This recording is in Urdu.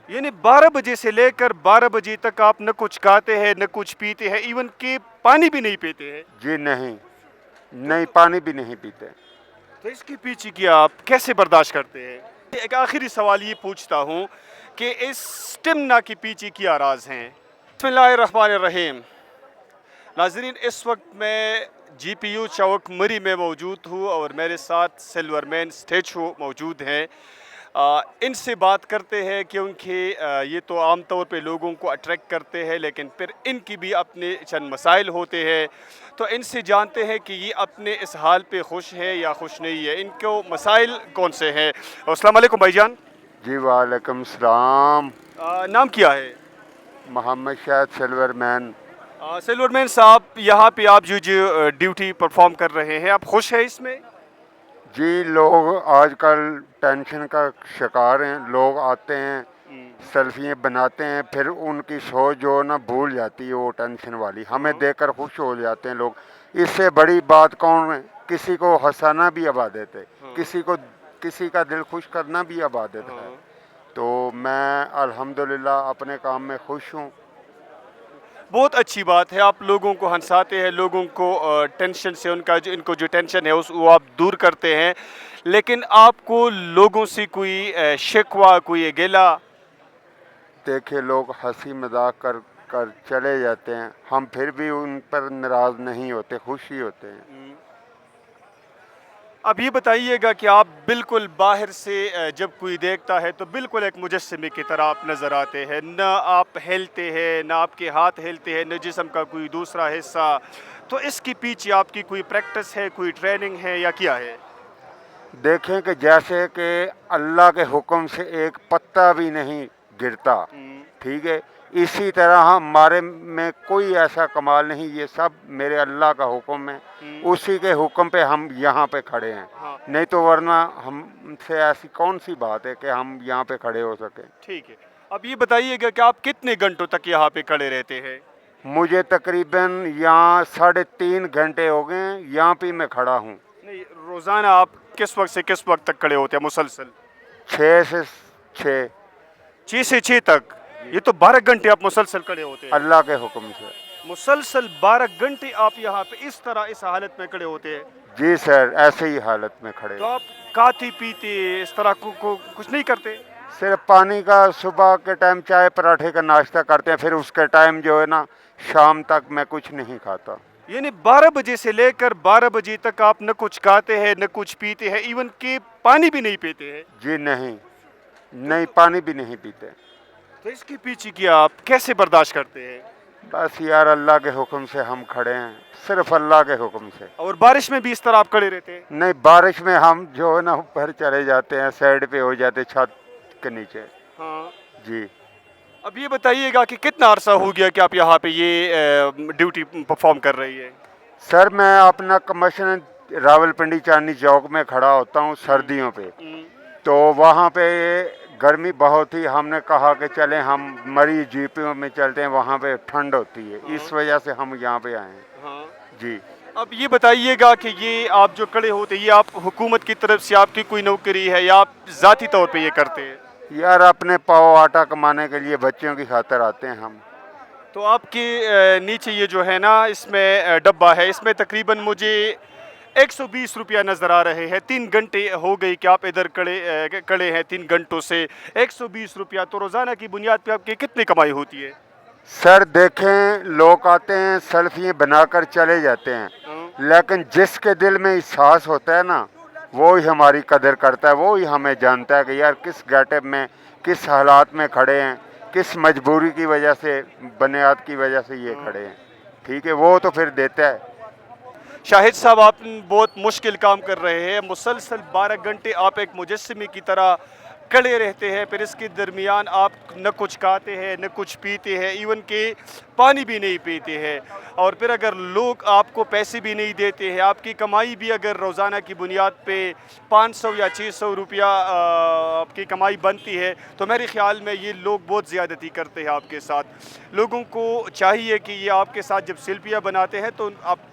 یعنی 12 بجے سے لے کر 12 بجے تک آپ نہ کچھ کھاتے ہیں نہ کچھ پیتے ہیں، ایون کہ پانی بھی نہیں پیتے ہیں؟ جی نہیں، تو نہیں پانی بھی نہیں پیتے۔ تو اس کے پیچھے کیا آپ کیسے برداشت کرتے ہیں؟ ایک آخری سوال یہ پوچھتا ہوں کہ اس اسٹمنا کے پیچھے کیا راز ہیں؟ بسم اللہ الرحمن الرحیم۔ ناظرین، اس وقت میں جی پی یو چوک مری میں موجود ہوں اور میرے ساتھ سلور مین اسٹیچو موجود ہیں۔ ان سے بات کرتے ہیں کیونکہ یہ تو عام طور پہ لوگوں کو اٹریکٹ کرتے ہیں، لیکن پھر ان کی بھی اپنے چند مسائل ہوتے ہیں، تو ان سے جانتے ہیں کہ یہ اپنے اس حال پہ خوش ہے یا خوش نہیں ہے، ان کو مسائل کون سے ہیں۔ السلام علیکم بھائی جان۔ جی وعلیکم السلام۔ نام کیا ہے؟ محمد شاہد سلور مین۔ سلور مین صاحب، یہاں پہ آپ جو ڈیوٹی پرفارم کر رہے ہیں، آپ خوش ہیں اس میں؟ جی لوگ آج کل ٹینشن کا شکار ہیں، لوگ آتے ہیں سیلفیاں بناتے ہیں، پھر ان کی سوچ جو نا بھول جاتی ہے وہ ٹینشن والی، ہمیں دیکھ کر خوش ہو جاتے ہیں لوگ۔ اس سے بڑی بات کون ہے؟ کسی کو ہنسانا بھی عبادت ہے، کسی کا دل خوش کرنا بھی عبادت ہے۔ تو میں الحمدللہ اپنے کام میں خوش ہوں۔ بہت اچھی بات ہے، آپ لوگوں کو ہنساتے ہیں، لوگوں کو ٹینشن سے ان کو جو ٹینشن ہے وہ آپ دور کرتے ہیں، لیکن آپ کو لوگوں سے کوئی شکوہ، کوئی گلہ؟ دیکھے لوگ ہنسی مذاق کر کر چلے جاتے ہیں، ہم پھر بھی ان پر ناراض نہیں ہوتے، خوش ہی ہوتے ہیں۔ اب یہ بتائیے گا کہ آپ بالکل باہر سے جب کوئی دیکھتا ہے تو بالکل ایک مجسمے کی طرح آپ نظر آتے ہیں، نہ آپ ہلتے ہیں، نہ آپ کے ہاتھ ہلتے ہیں، نہ جسم کا کوئی دوسرا حصہ، تو اس کے پیچھے آپ کی کوئی پریکٹس ہے، کوئی ٹریننگ ہے یا کیا ہے؟ دیکھیں کہ جیسے کہ اللہ کے حکم سے ایک پتا بھی نہیں گرتا، ٹھیک ہے، اسی طرح ہمارے میں کوئی ایسا کمال نہیں، یہ سب میرے اللہ کا حکم ہے، اسی کے حکم پہ ہم یہاں پہ کھڑے ہیں، نہیں تو ورنہ ہم سے ایسی کون سی بات ہے کہ ہم یہاں پہ کھڑے ہو سکیں۔ ٹھیک ہے، اب یہ بتائیے گا کہ آپ کتنے گھنٹوں تک یہاں پہ کھڑے رہتے ہیں؟ مجھے تقریباً یہاں 3.5 گھنٹے ہو گئے ہیں، یہاں پہ میں کھڑا ہوں۔ نہیں، روزانہ آپ کس وقت سے کس وقت تک کھڑے ہوتے ہیں مسلسل؟ 6 سے 6۔ 6 سے 6 تک؟ یہ تو 12 گھنٹے آپ مسلسل کھڑے ہوتے ہیں۔ اللہ کے حکم سے۔ مسلسل 12 گھنٹے آپ یہاں پہ اس طرح اس حالت میں کھڑے ہوتے ہیں؟ جی سر، ایسے ہی حالت میں کھڑے۔ تو آپ کھاتے پیتے اس طرح کو کچھ نہیں کرتے؟ صرف پانی کا، صبح کے ٹائم چائے پراٹھے کا ناشتہ کرتے ہیں، پھر اس کے ٹائم جو ہے نا شام تک میں کچھ نہیں کھاتا۔ یعنی 12 بجے سے لے کر 12 بجے تک آپ نہ کچھ کھاتے ہیں نہ کچھ پیتے ہیں، ایون کہ پانی بھی نہیں پیتے ہیں؟ جی نہیں، نہیں پانی بھی نہیں پیتے۔ تو اس کے پیچھے کیا آپ کیسے برداشت کرتے ہیں؟ بس یار اللہ کے حکم سے ہم کھڑے ہیں، صرف اللہ کے حکم سے۔ اور بارش میں بھی اس طرح آپ کھڑے رہتے ہیں؟ نہیں، بارش میں ہم جو ہے نا اوپر چلے جاتے ہیں، سائڈ پہ ہو جاتے چھت کے نیچے۔ ہاں۔ جی اب یہ بتائیے گا کہ کتنا عرصہ ہو گیا کہ آپ یہاں پہ یہ ڈیوٹی پرفارم کر رہی ہے؟ سر میں اپنا کمیشن راول پنڈی چاندنی چوک میں کھڑا ہوتا ہوں سردیوں پہ، تو وہاں پہ گرمی بہت تھی، ہم نے کہا کہ چلیں ہم مری جی پی میں چلتے ہیں، وہاں پہ ٹھنڈ ہوتی ہے، اس وجہ سے ہم یہاں پہ آئے ہیں۔ جی اب یہ بتائیے گا کہ یہ آپ جو کھڑے ہوتے یہ آپ حکومت کی طرف سے آپ کی کوئی نوکری ہے یا آپ ذاتی طور پہ یہ کرتے ہیں؟ یار اپنے پاؤ آٹا کمانے کے لیے بچوں کی خاطر آتے ہیں ہم۔ تو آپ کے نیچے یہ جو ہے نا اس میں ڈبہ ہے، اس میں تقریباً مجھے 120 روپیہ نظر آ رہے ہیں، 3 گھنٹے ہو گئی کہ آپ ادھر کھڑے ہیں، 3 گھنٹوں سے 120 روپیہ، تو روزانہ کی بنیاد پہ آپ کی کتنی کمائی ہوتی ہے؟ سر دیکھیں لوگ آتے ہیں سیلفیاں بنا کر چلے جاتے ہیں، لیکن جس کے دل میں احساس ہوتا ہے نا وہی ہماری قدر کرتا ہے، وہی ہمیں جانتا ہے کہ یار کس گیٹ اپ میں، کس حالات میں کھڑے ہیں، کس مجبوری کی وجہ سے، بنیاد کی وجہ سے یہ کھڑے ہیں، ٹھیک ہے، وہ تو پھر دیتا ہے۔ شاہد صاحب، آپ بہت مشکل کام کر رہے ہیں، مسلسل 12 گھنٹے آپ ایک مجسمے کی طرح کھڑے رہتے ہیں، پھر اس کے درمیان آپ نہ کچھ کھاتے ہیں نہ کچھ پیتے ہیں، ایون کہ پانی بھی نہیں پیتے ہیں، اور پھر اگر لوگ آپ کو پیسے بھی نہیں دیتے ہیں، آپ کی کمائی بھی اگر روزانہ کی بنیاد پہ 500 یا 600 روپیہ آپ کی کمائی بنتی ہے، تو میرے خیال میں یہ لوگ بہت زیادتی کرتے ہیں آپ کے ساتھ۔ لوگوں کو چاہیے کہ یہ آپ کے ساتھ جب سیلفیاں بناتے ہیں تو آپ